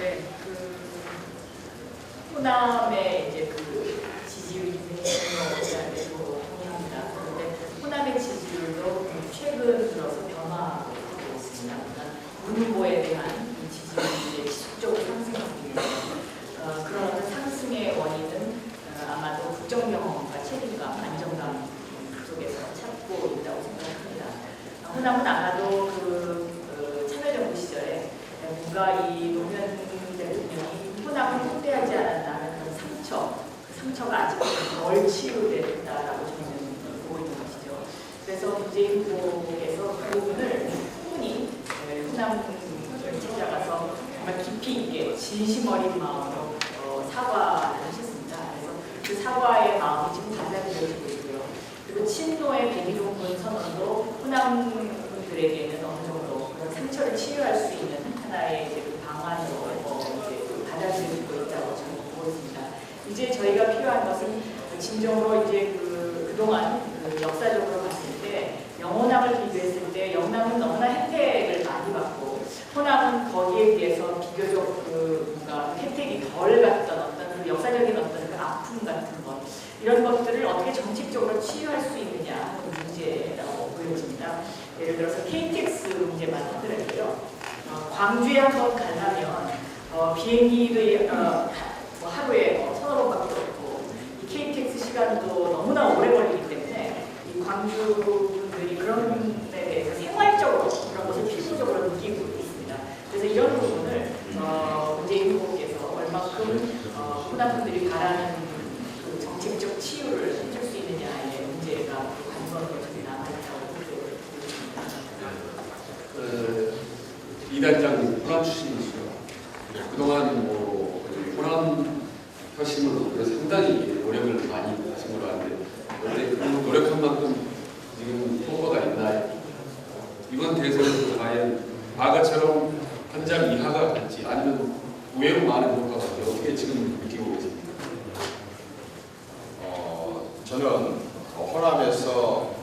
네, 호남의 이제 지지율이 굉장히 동의합니다. 그런데 호남의 지지율도 최근 들어서 변화하고 있습니다. 문 후보에 대한 이 지지율이 지속적으로 상승 중이에요. 그런 어떤 상승의 원인은 아마도 국정 경험과 책임감, 안정감 속에서 찾고 있다고 생각합니다. 호남은 아마도 참여정부 시절에 뭔가 이 노무현 대통령이 호남을 후대하지 않았다는 그런 그 상처가 아직 덜 치유됐다라고 저는 보고 있는 것이죠. 그래서 문재인 후보께서 그 부분을 충분히 호남을 찾아가서 정말 깊이 있게 진심 어린 마음으로 사과를 하셨습니다. 그래서 그 사과의 마음이 지금 받아들여지고 있고요. 그리고 친노의 백일홍군 선언도 호남 분들에게는 어느 정도 그런 상처를 치유할 수 있는 하나의 그 방안으로 이제 받아들여지고 있다고 저는 보고 있습니다. 이제 저희가 필요한 것은 진정으로 이제 그동안 역사적으로 봤을 때 영호남을 비교했을 때 영남은 너무나 혜택을 많이 받고 호남은 거기에 비해서 비교적 뭔가 혜택이 덜 갔던 어떤 역사적인 어떤 아픔 같은 것 이런 것들을 어떻게 정책적으로 치유할 수 있느냐 하는 문제라고 보여집니다. 예를 들어서 KTX 문제만 하더라도요. 광주에 한번 가려면 비행기를 하루에 서너 번밖에 없고 이 KTX 시간도 너무나 오래 걸리기 때문에 이 광주 분들이 그런 데 대해서 생활적으로 그런 것을 필수적으로 느끼고 있습니다. 그래서 이런 부분을 문재인 후보께서 얼마큼 호남 분들이 바라는 정책적 치유를 해줄 수 있느냐의 문제가 관건으로 저기 남아있다고 보여집니다. 이 단장님 호남 출신이시죠. 그동안 호남 혁신으로 상당히 노력을 많이 하신 걸로 아는데 그런데 그 노력한 만큼 지금 효과가 있나요? 이번 대선에서 과연 과거처럼 한 장 이하가 갈지 아니면 외로 많은 효과가 갈지 어떻게 지금 느끼고 계십니까? 저는 호남에서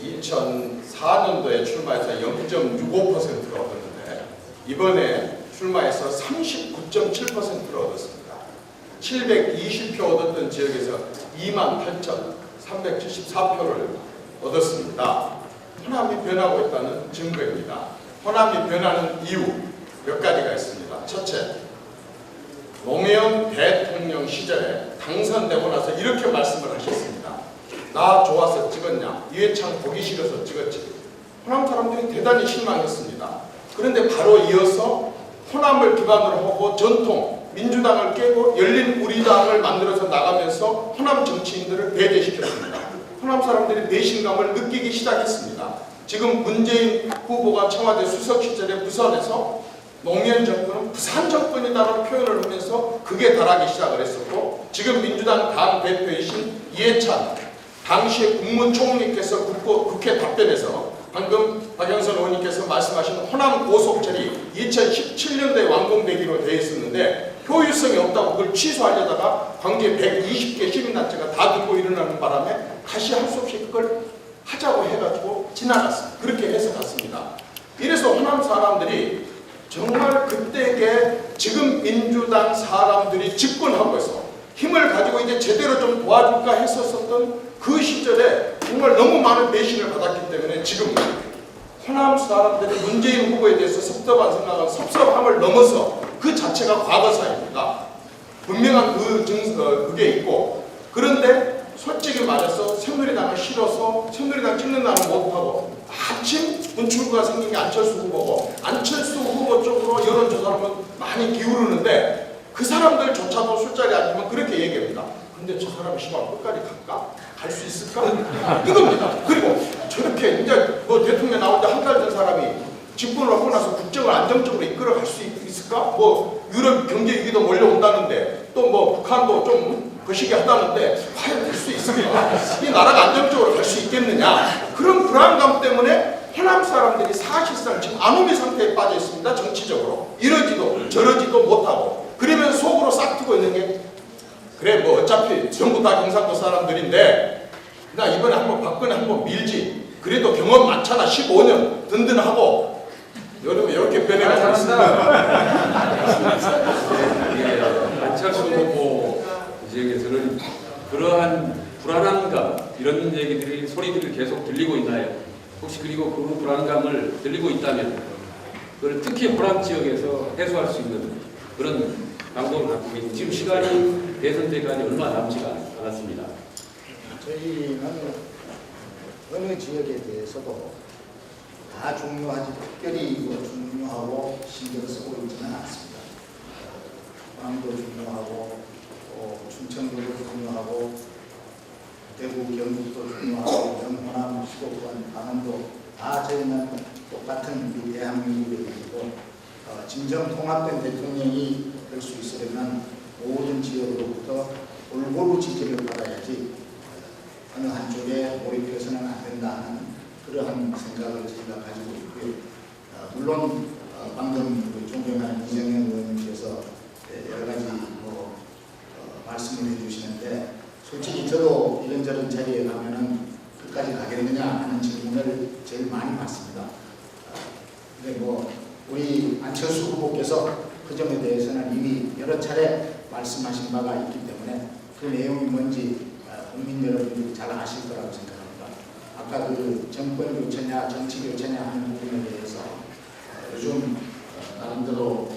2004년도에 출마해서 0.65%를 얻었는데 이번에 출마해서 39.7%를 얻었습니다. 720표 얻었던 지역에서 28,374표를 얻었습니다. 호남이 변하고 있다는 증거입니다. 호남이 변하는 이유 몇 가지가 있습니다. 첫째, 노무현 대통령 시절에 당선되고 나서 이렇게 말씀을 하셨습니다. 나 좋아서 찍었냐? 이회창 보기 싫어서 찍었지. 호남 사람들이 대단히 실망했습니다. 그런데 바로 이어서 호남을 기반으로 하고 전통 민주당을 깨고 열린 우리당을 만들어서 나가면서 호남 정치인들을 배제시켰습니다. 호남 사람들이 배신감을 느끼기 시작했습니다. 지금 문재인 후보가 청와대 수석 시절에 부산에서 노무현 정권은 부산 정권이라는 표현을 하면서 극에 달하기 시작을 했었고 지금 민주당 당 대표이신 이해찬 당시의 국무총리께서 국회 답변에서 방금 박영선 의원님께서 말씀하신 호남 고속철이 2017년도에 완공되기로 되어 있었는데 효율성이 없다고 그걸 취소하려다가 광주에 120개 시민단체가 다 들고 일어나는 바람에 다시 할 수 없이 그걸 하자고 해가지고 지나갔습니다. 그렇게 해서 갔습니다. 이래서 호남 사람들이 정말 그때에 지금 민주당 사람들이 집권하고 있어 힘을 가지고 이제 제대로 좀 도와줄까 했었던 그 시절에 정말 너무 많은 배신을 받았기 때문에 지금 호남 사람들이 문재인 후보에 대해서 섭섭한 생각은 섭섭함을 넘어서 그 자체가 과거사입니다. 분명한 그게 있고 그런데 솔직히 말해서 새누리당을 싫어서 새누리당 찍는다는 못하고 마침 분출구가 생긴 게 안철수 후보고 안철수 후보 쪽으로 여론조사를 많이 기울이는데 그 사람들조차도 술자리 앉으면 그렇게 얘기합니다. 근데 저 사람이 시방 끝까지 갈까? 갈 수 있을까? 이겁니다. 그리고 저렇게 이제 대통령 나올 때 한 달 된 사람이 집권을 하고 나서 국정을 안정적으로 이끌어갈 수 있을까? 유럽 경제 위기도 몰려온다는데 또 북한도 좀 거시기 하다는데 과연 될 수 있을까? 이 나라가 안정적으로 갈 수 있겠느냐? 그런 불안감 때문에 호남 사람들이 사실상 지금 아노미 상태에 빠져 있습니다. 정치적으로 이러지도 저러지도 못하고 그러면 속으로 싹트고 있는 게 그래 어차피 전부 다 경상도 사람들인데 나 이번에 한번 박근혜 한번 밀지 그래도 경험 많잖아 15년 든든하고 여러분 이렇게 변해가고 있습니다. 안철수 후보 지역에서는 그러한 불안함감 이런 얘기들이 소리들이 계속 들리고 있나요? 혹시 그리고 그 불안감을 들리고 있다면 그걸 특히 호남 지역에서 해소할 수 있는 그런 방법을 갖고 계신 지금 시간이 대선 때까지 얼마 남지가 않았습니다. 저희는 어느 지역에 대해서도 다 중요하지 특별히 중요하고 신경 쓰고 있지는 않습니다. 호남도 중요하고 충청도도 중요하고 대구 경북도 중요하고 영호남 수도권 강원도 다 저희는 똑같은 이 대한민국의 일이고 진정 통합된 대통령이 될 수 있으려면 모든 지역으로부터 골고루 지지를 받아야지 어느 한쪽에 몰입해서는 안 된다는 그러한 생각을 저희가 가지고 있고요. 물론 방금 존경하는 이정현 의원님께서 여러 가지 말씀을 해주시는데 솔직히 저도 이런저런 자리에 가면은 끝까지 가겠느냐 하는 질문을 제일 많이 받습니다. 근데 우리 안철수 후보께서 그 점에 대해서는 이미 여러 차례 말씀하신 바가 있기 때문에 그 내용이 뭔지 국민 여러분들이 잘 아실 거라고 생각합니다. 아까 그 정권 교체냐 정치 교체냐 하는 부분에 대해서 요즘 나름대로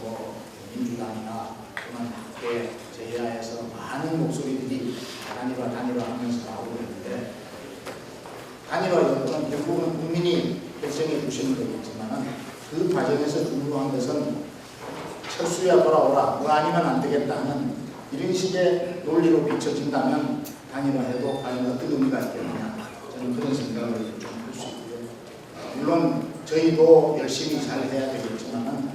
민주당이나 또는 학계 제야에서 많은 목소리들이 단일화하면서 나오고 있는데 단일화 여부는 결국은 국민이 결정해 주시는 거겠지만 그 과정에서 중요한 것은 철수야 돌아오라 뭐 아니면 안 되겠다 하는 이런 식의 논리로 비춰진다면 단일화해도 과연 어떤 의미가 있겠느냐 저는 그런 생각을 좀 할 수 있고요. 물론 저희도 열심히 잘 해야 되겠지만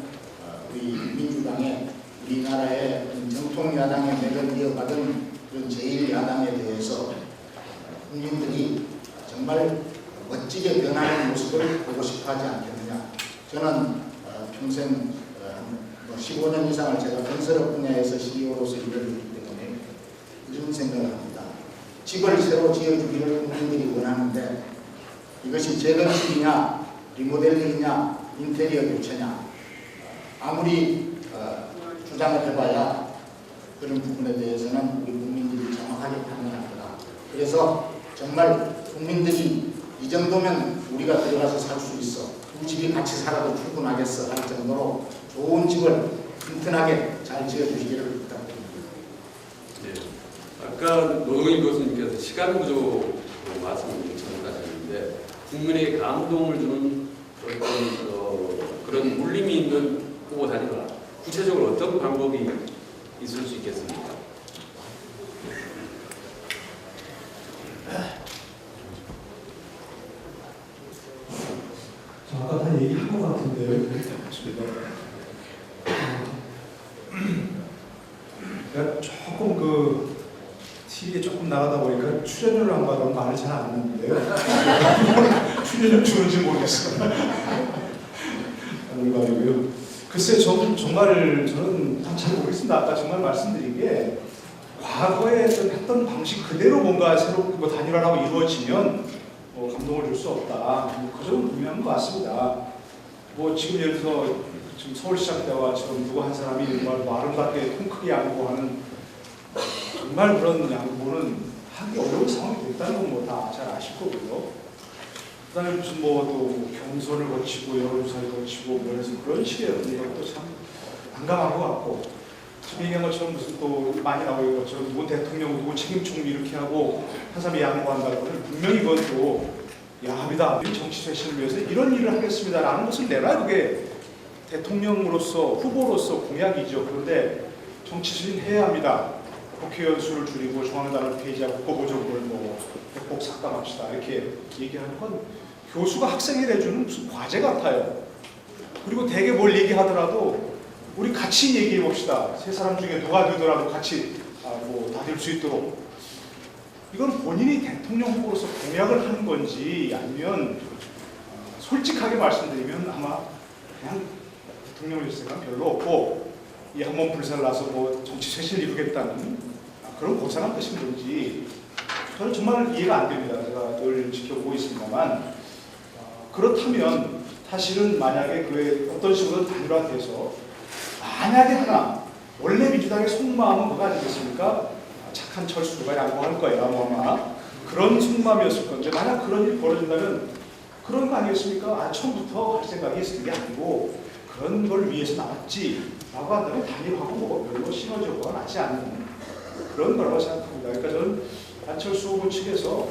우리 민주당의 우리나라의 정통 야당의 맥을 이어받은 그런 제1야당에 대해서 국민들이 정말 멋지게 변하는 모습을 보고 싶어 하지 않겠느냐. 저는 평생 15년 이상을 제가 건설업 분야에서 CEO로서 일을 했기 때문에 이런 생각을 합니다. 집을 새로 지어주기를 국민들이 원하는데 이것이 재건축이냐 리모델링이냐 인테리어 교체냐 아무리 주장을 해봐야 그런 부분에 대해서는 우리 국민들이 정확하게 판단할 거다. 그래서 정말 국민들이 이 정도면 우리가 들어가서 살 수 있어. 두 집이 같이 살아도 출근하겠어 할 정도로 좋은 집을 튼튼하게 잘 지어주시기를 부탁드립니다. 네. 아까 노동일 교수님께서 시간 부족으로 말씀을 전하셨는데 국민에게 감동을 주는 그런 울림이 있는 후보 단일화 구체적으로 어떤 방법이 있을 수 있겠습니까? 아까 다 얘기한 것 같은데요. 제가 조금 TV에 조금 나가다 보니까 출연료를 안 받으면 말을 잘 안 듣는데요. 출연료 주는지 모르겠어요. 농담이고요. 글쎄, 저는 잘 모르겠습니다. 아까 정말 말씀드린 게 과거에 했던 방식 그대로 뭔가 새로 단일화라고 이루어지면 감동을 줄 수 없다. 그 점은 분명한 것 같습니다. 지금 예를 들어서 지금 서울시장 때와 지금 누구 한 사람이 정말 아름답게 통 크게 양보하는 정말 그런 양보는 하기 어려운 상황이 됐다는 건 다 잘 아실 거고요. 그다음에 무슨 또 경선을 거치고 여론조사를 거치고 해서 그런 식의 것도 참 난감한 것 같고 지금 얘기한 것처럼 무슨 또 많이 나오는 것처럼 누구 대통령 누구 책임 총리 이렇게 하고 한 사람이 양보한다는 것은 분명히 그건 또 야합이다. 정치 쇄신을 위해서 이런 일을 하겠습니다라는 것을 내놔야 그게 대통령으로서 후보로서 공약이죠. 그런데 정치 쇄신 해야 합니다. 국회의원 수를 줄이고 중앙당을 폐지하고 후보적으로 백복 삭감합시다. 이렇게 얘기하는 건 교수가 학생이 내주는 무슨 과제 같아요. 그리고 대개 뭘 얘기하더라도 우리 같이 얘기해 봅시다. 세 사람 중에 누가 되더라도 같이 다 될 수 있도록. 이건 본인이 대통령 후보로서 공약을 하는 건지 아니면 솔직하게 말씀드리면 아마 그냥 대통령을 될 생각은 별로 없고 이 한번 불살라서 정치 쇄신을 이루겠다는 그런 고상한 뜻인 건지 저는 정말 이해가 안 됩니다. 제가 늘 지켜보고 있습니다만 그렇다면 사실은 만약에 어떤 식으로 단일화돼서 만약에 하나 원래 민주당의 속마음은 뭐가 아니겠습니까? 착한 철수가 양보할 거야 뭐 아마 그런 속마음이었을 건데 만약 그런 일이 벌어진다면 그런 거 아니겠습니까? 처음부터 할 생각이 있을 게 아니고 그런 걸 위해서 나왔지 라고 한다면 단일하고 뭐 별로 시너지가 나지 않는 그런 거라고 생각합니다. 그러니까 저는 안철수 후보 측에서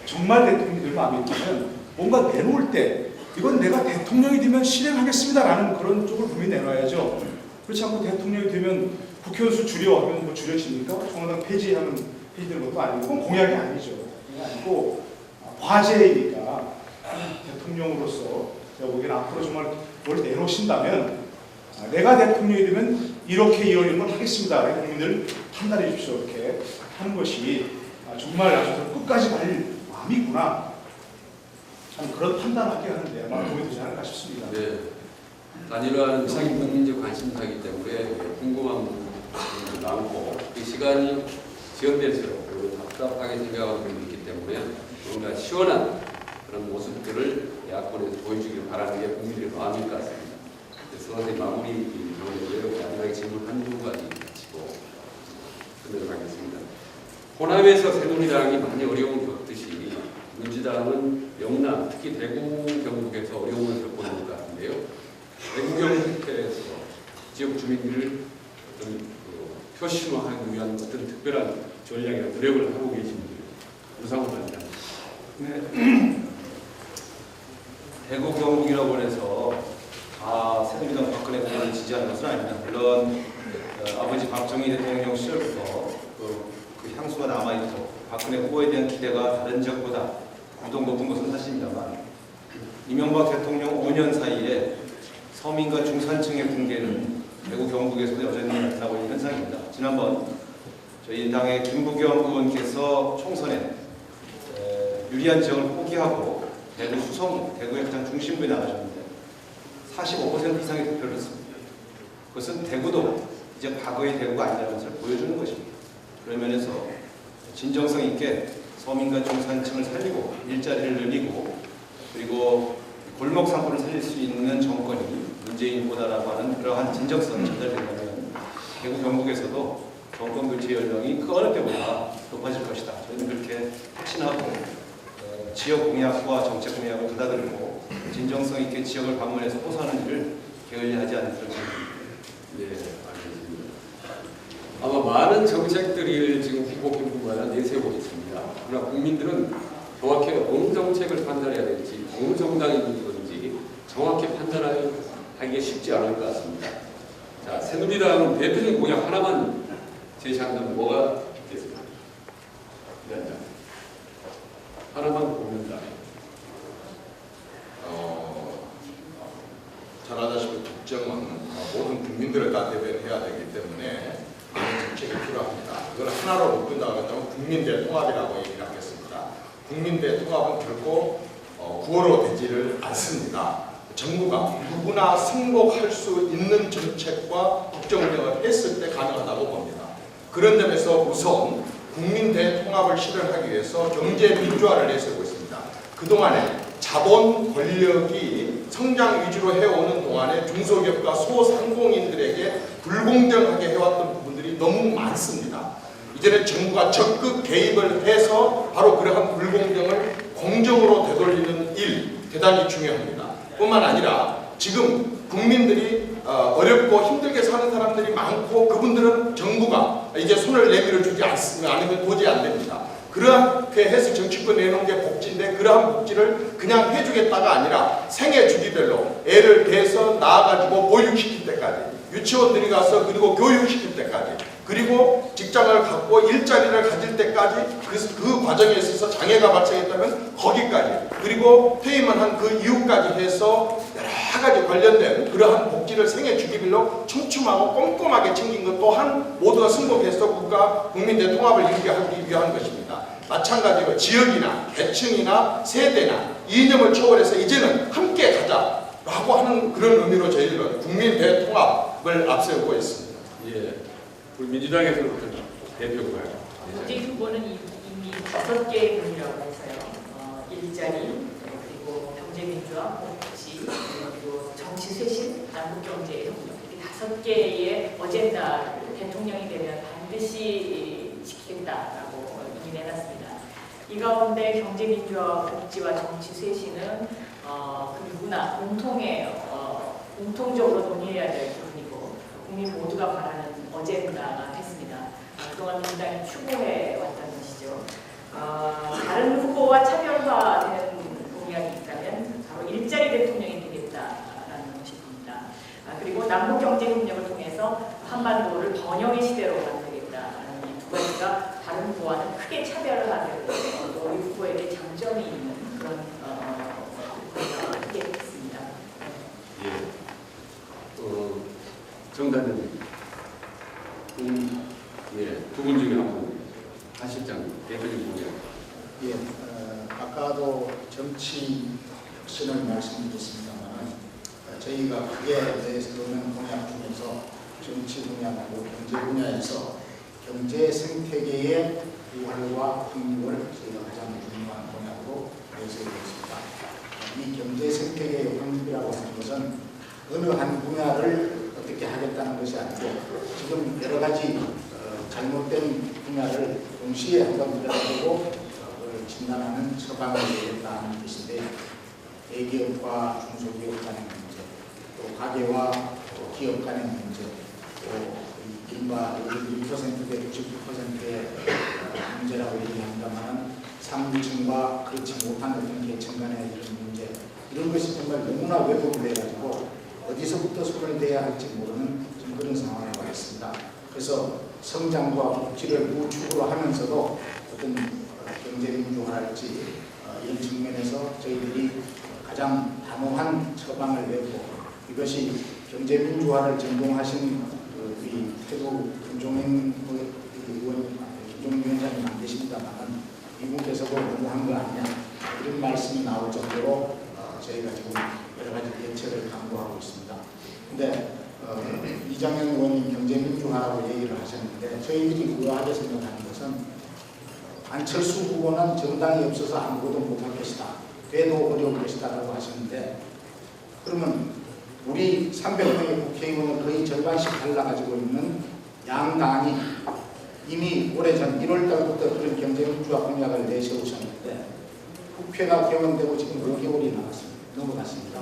정말 대통령이 될 마음이 있다면 뭔가 내놓을 때 이건 내가 대통령이 되면 실행하겠습니다라는 그런 쪽을 분명히 내놔야죠. 그렇지 않고 대통령이 되면 국회의원 수 줄여하면 뭐 줄여집니까? 청와당 폐지하면 폐지되는 것도 아니고 그건 공약이 아니죠. 그게 아니고 과제이니까 대통령으로서 제가 보기에는 앞으로 정말 뭘 내놓으신다면 내가 대통령이 되면 이렇게 이런 걸 하겠습니다. 국민들 판단해 주십시오. 이렇게 하는 것이 정말 아주 끝까지 갈 마음이구나. 참 그런 판단하게 하는데 아마 도움이 되지 않을까 싶습니다. 네. 단일화는 자기 국민적 관심사이기 때문에 궁금한 부분이 많고 그 시간이 지연될수록 그리고 답답하게 생각하는 분이 있기 때문에 뭔가 시원한 그런 모습들을 야권에서 보여주길 바라는 게 국민들의 마음일 것 같습니다. 그래서 선생님 마무리 이렇게 마지막에 질문 한두 가지 마치고 끝내도록 하겠습니다. 호남에서 새누리당이 많이 어려움을 겪듯이 민주당은 영남, 특히 대구 경북에서 어려움을 겪고 있는 것 같은데요. 대구 경북에서 지역 주민들을 어떤 표심화하기 위한 어떤 특별한 전략이나 노력을 하고 계십니다. 우상호 단장. 네. 대구 경북이라고 해서 다 새누리당 박근혜 대통령을 지지하는 것은 아닙니다. 물론 아버지 박정희 대통령 시절부터 그 향수가 남아있고 박근혜 후보에 대한 기대가 다른 지역보다 유독 높은 것은 사실입니다만 이명박 대통령 5년 사이에 서민과 중산층의 붕괴는 대구 경북에서도 여전히 나타나고 있는 현상입니다. 지난번 저희 당의 김부겸 의원께서 총선에 유리한 지역을 포기하고 대구 수성, 대구의 가장 중심부에 나가셨는데 45% 이상의 득표를 했습니다. 그것은 대구도 이제 과거의 대구가 아니라는 것을 보여주는 것입니다. 그런 면에서 진정성 있게 서민과 중산층을 살리고 일자리를 늘리고 그리고 골목 상권을 살릴 수 있는 정권이 문재인보다라고 하는 그러한 진정성이 전달된다면 대구 경북에서도 정권 교체 연령이 그 어느 때보다 높아질 것이다. 저희는 그렇게 확신하고 지역 공약과 정책 공약을 받아들이고 진정성 있게 지역을 방문해서 호소하는 일을 게을리하지 않는 그런 생각입니다. 네, 알겠습니다. 아마 많은 정책들을 지금 후보경부마다 내세우고 있습니다. 그러나 국민들은 정확히 어느 정책을 판단해야 될지, 어느 정당이 건지 정확히 판단하기가 쉽지 않을 것 같습니다. 자, 새누리당은 대표적인 공약 하나만 제시한다면 뭐가 있겠습니까? 네, 하나만 꼽는다. 잘 아다시피 국정은 모든 국민들을 다 대변해야 되기 때문에 많은 정책이 필요합니다. 그걸 하나로 묶는다고 한다면 국민대 통합이라고 얘기를 하겠습니다. 국민대 통합은 결코 구호로 되지를 않습니다. 정부가 누구나 승복할 수 있는 정책과 국정 운영을 했을 때 가능하다고 봅니다. 그런 점에서 우선 국민대 통합을 실현하기 위해서 경제 민주화를 내세우고 있습니다. 그동안에 자본 권력이 성장 위주로 해오는 동안에 중소기업과 소상공인들에게 불공정하게 해왔던 부분들이 너무 많습니다. 이제는 정부가 적극 개입을 해서 바로 그러한 불공정을 공정으로 되돌리는 일 대단히 중요합니다. 뿐만 아니라 지금 국민들이 어렵고 힘들게 사는 사람들이 많고 그분들은 정부가 이제 손을 내밀어 주지 않으면 도저히 안 됩니다. 그렇게 해서 정치권 내놓은 게 복지인데 그러한 복지를 그냥 해주겠다가 아니라 생애 주기별로 애를 대서 낳아가지고 보육시킬 때까지 유치원 들어가서 그리고 교육시킬 때까지 그리고 직장을 갖고 일자리를 가질 때까지 그 과정에 있어서 장애가 발생했다면 거기까지 그리고 퇴임을 한 그 이후까지 해서 여러 가지 관련된 그러한 복지를 생애 주기별로 촘촘하고 꼼꼼하게 챙긴 것 또한 모두가 승복해서 국민대 통합을 이루기 위한 것입니다. 마찬가지로 지역이나 계층이나 세대나 이념을 초월해서 이제는 함께 가자라고 하는 그런 의미로 저희들은 국민대 통합을 앞세우고 있습니다. 예, 우리 민주당에서는 어떤 대표가요? 문재인 후보는 이미 5개의 분이라고 해서요. 일자리, 그리고 경제민주화, 복지, 그리고 정치 쇄신, 남북경제 이런 이렇게 5개의 어젠다를 대통령이 되면 반드시 지키겠다라고 이미 내놨습니다. 이 가운데 경제민주화, 복지와 정치 쇄신은 그 누구나 공통적으로 논의해야 될 부분이고 국민 모두가 바라는 어젠다가 됐습니다. 그동안 민주당이 추구해 왔다는 것이죠. 다른 후보와 차별화되는 공약이 있다면 바로 일자리 대통령이 되겠다라는 것입니다. 그리고 남북경제협력을 통해서 한반도를 번영의 시대로 만들겠다라는 이 두 가지가 다른 후보와는 크게 차별화되고 또 우리 후보에게 장점이 있는 그런 공약을 크게 했습니다. 정답은 두 분 중에 한 분, 한 실장님, 대표님 공약. 예, 아까도 정치 혁신을 말씀드렸습니다만 저희가 크게 내세우는 공약 중에서 정치 분야하고 경제 분야에서 경제 생태계의 부활과 확립을 저희가 가장 중요한 공약으로 내세우고 있습니다. 이 경제 생태계의 확립이라고 하는 것은 어느 한 분야를 어떻게 하겠다는 것이 아니고 지금 여러 가지 잘못된 분야를 동시에 한번 들여다보고 진단하는 처방을 내겠다는 뜻인데 대기업과 중소기업 간의 문제, 또 가계와 또 기업 간의 문제, 또 이른바 1%대 99%의 문제라고 얘기한다면 상류층과 그렇지 못한 어떤 계층 간의 이런 문제, 이런 것이 정말 너무나 왜곡이 돼가지고 어디서부터 손을 대야 할지 모르는 좀 그런 상황에 와 있습니다. 그래서 성장과 복지를 우측으로 하면서도 어떤 경제민주화랄지 이런 측면에서 저희들이 가장 단호한 처방을 내고 이것이 경제민주화를 전공하신 우리 태국 김종인 위원장님 안 계십니다만 이분께서도 너무한 거 아니냐 이런 말씀이 나올 정도로 저희가 지금 여러 가지 대책을 강구하고 있습니다. 근데 이장현 의원님 경제민주화라고 얘기를 하셨는데 저희들이 의아하게 생각하는 것은 안철수 후보는 정당이 없어서 아무것도 못할 것이다. 돼도 어려울 것이다 라고 하시는데 그러면 우리 300명의 국회의원을 거의 절반씩 갈라가지고 있는 양당이 이미 오래전 1월달부터 그런 경제민주화 공약을 내세우셨는데 국회가 개원되고 지금 5개월이 넘어갔습니다.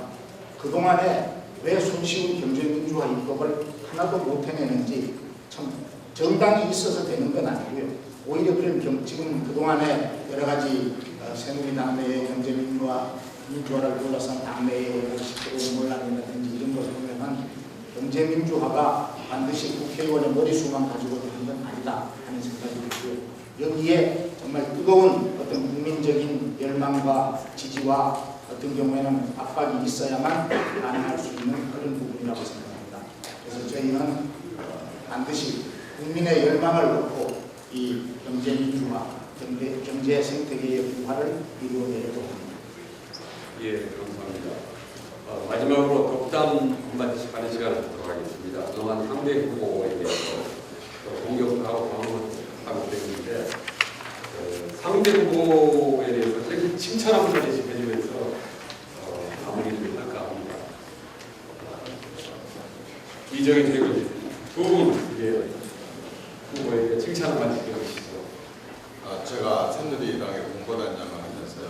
그동안에 왜 손쉬운 경제민주화 입법을 하나도 못 해내는지 참 정당이 있어서 되는 건 아니고요. 오히려 그런 지금 그동안에 여러 가지 새누리당 내의 경제민주화를 둘러싼 당내의 시끄러운 논란이라든지 이런 것을 보면 경제민주화가 반드시 국회의원의 머리수만 가지고 되는 건 아니다 하는 생각이 들고요. 여기에 정말 뜨거운 어떤 국민적인 열망과 지지와 어떤 경우에는 압박이 있어야만 가능할 수 있는 그런 부분이라고 생각합니다. 그래서 저희는 반드시 국민의 열망을 놓고 이 경제민주화, 경제 생태계의 부활을 이루어내려고 합니다. 예, 감사합니다. 마지막으로 덕담 한마디씩 하는 시간을 갖도록 하겠습니다. 그동안 상대 후보에 대해서 공격도 하고 방어도 하고 그랬는데 상대 후보에 대해서 칭찬 한마디씩 해주면서 마무리를 할까 합니다. 이정현 최고님, 두 분 후보에게 칭찬 한마디씩 해주시죠. 제가 새누리당의 공보단장을 하면서요.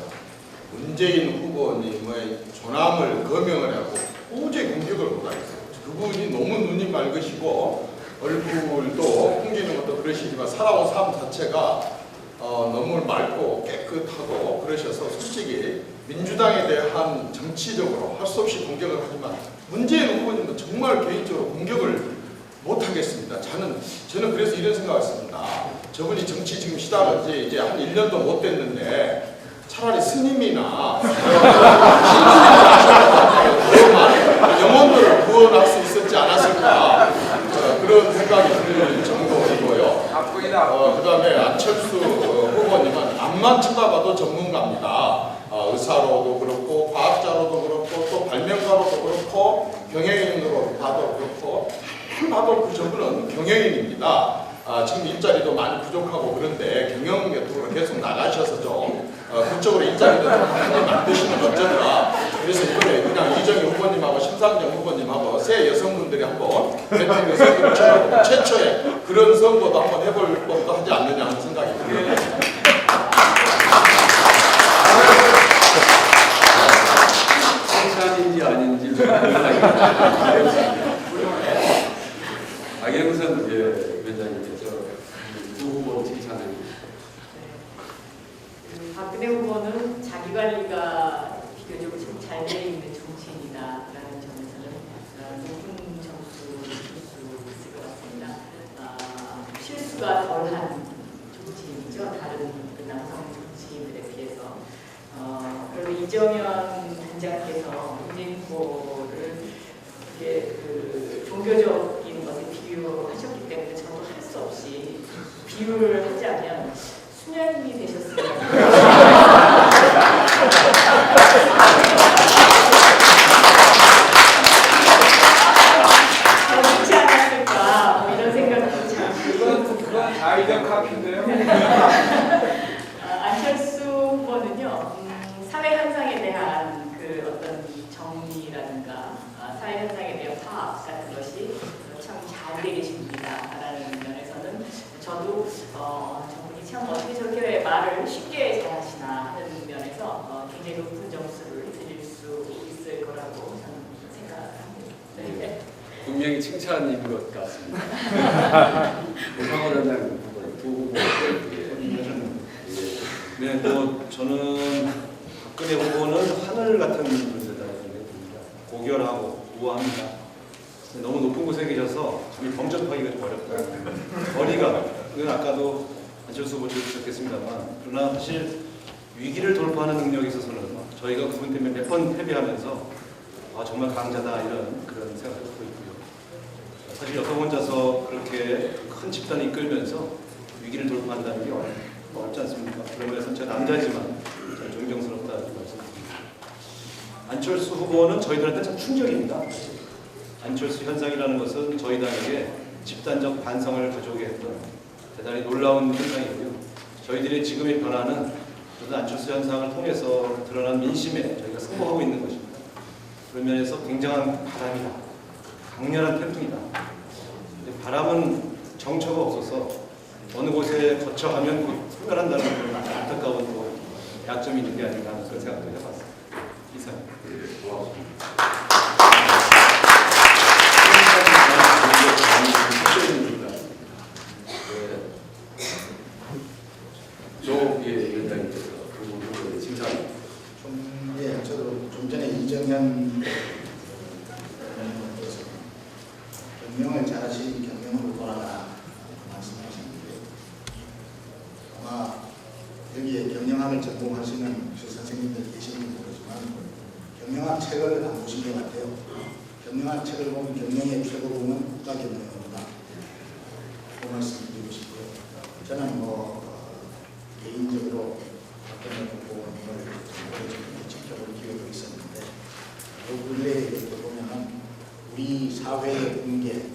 문재인 후보님의 존함을 거명을 하고 도저히 공격을 못하겠어요. 그분이 너무 눈이 맑으시고 얼굴도 풍기는 것도 그러시지만 살아온 삶 자체가 너무 맑고 깨끗하고 그러셔서 솔직히 민주당에 대한 정치적으로 할 수 없이 공격을 하지만 문재인 후보님은 정말 개인적으로 공격을 못하겠습니다. 저는 그래서 이런 생각을 했습니다. 저분이 정치 지금 시작한 지 이제 한 1년도 못 됐는데 차라리 스님이나 영혼들을 구원할 수 있었지 않았을까 그런 생각이 드는 정도이고요. 그 다음에 안철수 후보님은 앞만 쳐다봐도 전문가입니다. 의사로도 그렇고 과학자로도 그렇고 또 발명가로도 그렇고 경영인으로 봐도 그렇고 봐도 그 저분은 경영인입니다. 지금 일자리도 많이 부족하고 그런데 경영 쪽으로 계속 나가셔서 좀 그쪽으로 입장이 만드시는 어쩐가. 그래서 이번에 그냥 이정희 후보님하고 심상정 후보님하고 새 여성분들이 한번 대통령 선거를 치러보고 최초의 그런 선거도 한번 해볼 법도 하지 않느냐 하는 생각이 듭니다. 칭찬인지 아닌지 박영선 위원장님께서 두 후보 칭찬을 박근혜 후보는 자기 관리가 비교적으로 좀 잘 되어 있는 정치인이다라는 점에서는 높은 점수를 줄 수 있을 것 같습니다. 실수가 덜한 정치인이죠. 다른 그 남성 정치인들에 비해서. 그리고 이정현 단장께서 문재인 후보를 이게 그 종교적인 것에 비유하셨기 때문에 저도 할 수 없이 비유를 하자면 수녀님이 되셨습니다. 그렇지 않았을까 뭐 이런 생각도 잠시. 그건 아이디어 카피인데요. 안철수 후보는요, 사회 현상에 대한 그 어떤 정리라든가 사회 현상에 대한 파악 같은 것이 참 잘 되게 계십니다라는 면에서는 저도 저분이 참 어떻게 저렇게 말을 쉽게 잘하시나 하는 면에서 굉장히 높은 점수를 드릴 수 있을 거라고 저는 생각합니다. 네. 분명히 칭찬인 것 같습니다. 황원 원장님 두 후보 네, 뭐 저는 박근혜 후보는 하늘 같은 분이라는 생각이 듭니다. 고결하고 우아합니다. 너무 높은 곳에 계셔서 감히 범접하기가 좀 어렵다. 거리가, 이건 아까도 안철수 후보 지적했습니다만, 그러나 사실 위기를 돌파하는 능력에 있어서는 저희가 그분 때문에 몇 번 패배하면서 정말 강자다 이런 그런 생각을 갖고 있고요. 사실 여성 혼자서 그렇게 큰 집단을 이끌면서 위기를 돌파한다는 게 어렵지 않습니까? 그런 면에서 제가 남자지만 참 존경스럽다고 말씀드립니다. 안철수 후보는 저희들한테 참 충격입니다. 안철수 현상이라는 것은 저희 당에게 집단적 반성을 가져오게 했던 대단히 놀라운 현상이고요. 저희들의 지금의 변화는 안철수 현상을 통해서 드러난 민심에 저희가 승복하고 있는 것입니다. 그런 면에서 굉장한 바람이다. 강렬한 태풍이다. 바람은 정처가 없어서 어느 곳에 거쳐가면 곧 소멸한다는 그런 안타까운 또 약점이 있는 게 아닌가 하는 그런 생각도 해봤습니다. 이상. 좀 전에 이정현 경영을 잘하신 경영으로 돌아가 말씀하셨는데 아마 여기에 경영학을 전공하시는 선생님들 계시는지 모르지만 경영학 책을 안 보신 것 같아요. 경영학 책을 보면 경영의 최고봉은 국가 경영입니다. 그 말씀 드리고 싶고요. 저는 개인적으로 박근혜 후보님을 지켜볼 기회도 있었는데 그 근래에 보면은 우리 사회의 붕괴,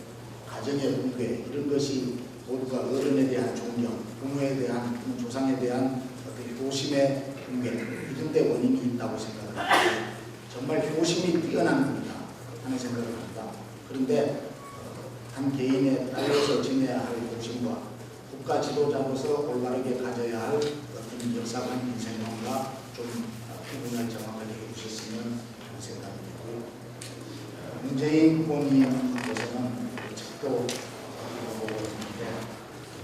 가정의 붕괴 이런 것이 모두가 어른에 대한 존경, 부모에 대한 조상에 대한 어떤 효심의 붕괴 이런 데 원인이 있다고 생각합니다. 정말 효심이 뛰어난 분이다 하는 생각을 합니다. 그런데 한 개인에 딸려서 지내야 할 효심과 국가 지도자로서 올바르게 가져야 할 어떤 역사관 인생관과 좀 구분을 정확하게 해주셨으면 하는 생각이 들고 문재인 후보님께서는 책도 보고 있는데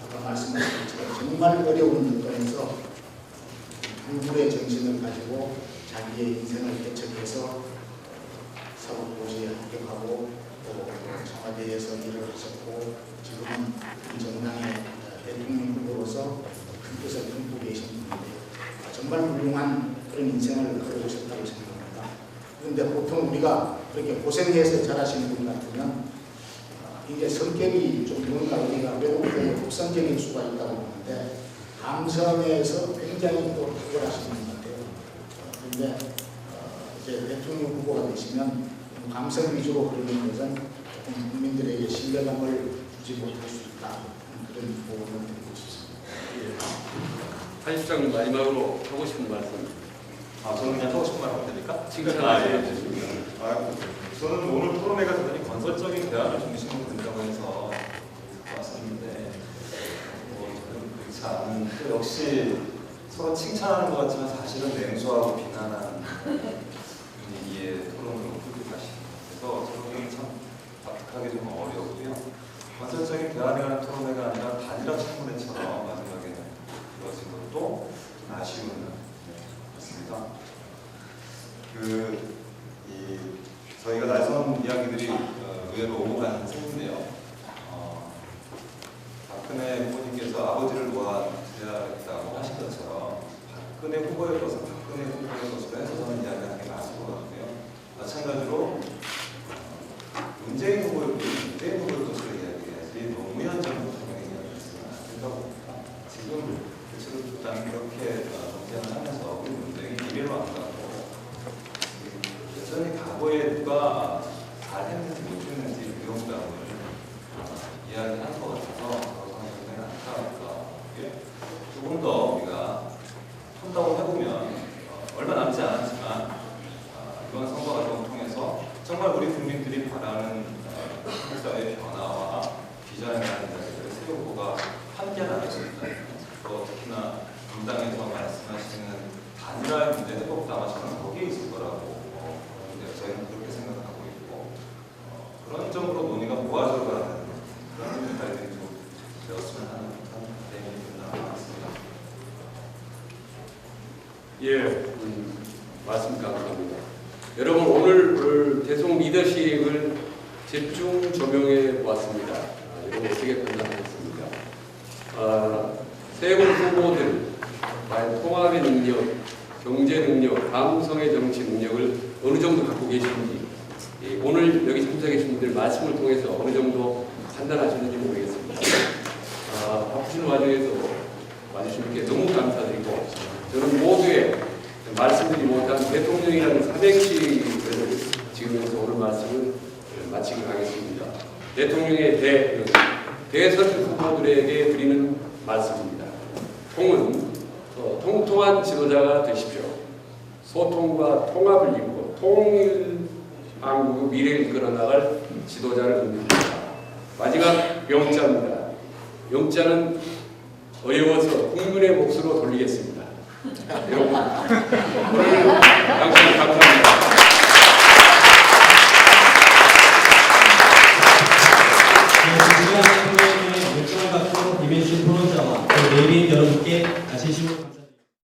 아까 말씀하신 것처럼 정말 어려운 여건에서 불굴의 정신을 가지고 자기의 인생을 개척해서 사법고시에 합격하고 또 청와대에서 일을 하셨고 지금은 이 정당의 대통령 후보로서 큰 뜻을 품고 계신 분인데 정말 훌륭한 그런 인생을 걸어오셨다고 생각합니다. 그런데 보통 우리가 그렇게 고생해서 잘하시는 분 같으면 이게 성격이 좀 뭔가 우리가 외롭고 독선적인 수가 있다고 보는데 감성에서 굉장히 또 탁월하시는 것 같아요. 그런데 이제 대통령 후보가 되시면 감성 위주로 흐르는 것은 조금 국민들에게 신뢰감을 주지 못할 수 있다. 그런 부분을 드리고 싶습니다. 사실상 마지막으로 하고 싶은 말씀 저는 그냥 하고 싶은 말 하면 됩니까? 칭찬하세요. 저는 오늘 토론회가 대단히 건설적인 대화를 중심으로 된다고 해서 왔었는데 저는 그렇지 않은 또 역시 서로 칭찬하는 것 같지만 사실은 냉소하고 비난하는 분위기의 토론으로 끌고 가시는 그래서 저는 참 답답하게 좀 어려웠고요. 건설적인 대화를 하는 토론회가 아니라 단일화 청문회처럼 마지막에는 그것인 것도 좀 아쉬운 같습니다. 저희가 날선 이야기들이 의외로 오고가는 셈인데요. 박근혜 후보님께서 아버지를 도와드려야겠다고 하신 것처럼 박근혜 후보의 것은 박근혜 후보의 것으로 해서 저는 이야기하는 게 맞을 것 같고요. 마찬가지로 문재인 후보의 것으로 이야기해야지 노무현 전 대통령의 이야기를 했으면 안 된다고 봅니다. 지금 대체로 일단 이렇게 정치를 하면서 우리 문재인이 기회로 안 가고 여전히 과거에 누가 잘했는지 못했는지 위험담을 이야기하는 것 같아서 저는 굉장히 안타깝다. 조금 더 우리가 손다운 해보면 얼마 남지 않았지만 이번 선거 과정을 통해서 정말 우리 국민들이 바라는 사회의 변화와 비전에 대한 이야기들을 새 후보가 함께하는 것입니다. 특히나 민당에서 말씀하시는 단일화의 문제 해법도 아마 저는 거기에 있을 거라고 저희는 그렇게 생각하고 있고 그런 점으로 논의가 모아져가는 그런 생각들이 좀 되었으면 하는 내용이 나왔습니다. 예, 말씀 감사합니다. 여러분 오늘 대선 리더십을 집중 조명해 보았습니다. 여러분 어떻게 판단하셨습니까? 세 분 후보들 통합의 능력, 경제 능력, 감성의 정치 능력을 어느 정도 갖고 계신지 오늘 여기 참석해 계신 분들 말씀을 통해서 어느 정도 판단하시는지 모르겠습니다. 바쁘신 와중에서 와주신 분께 너무 감사드리고 저는 모두의 말씀드리지 못한 대통령이라는 삼행시를 지으면서 오늘 말씀을 마치고 가겠습니다. 대통령의 대선 후보들에게 드리는 말씀입니다. 통은 통통한 지도자가 되십시오. 소통과 통합을 이루고 통일한국의 미래를 이끌어나갈 지도자를 의미합니다. 마지막 명자입니다. 명자는 어려워서 국민의 몫으로 돌리겠습니다. 여러분 오늘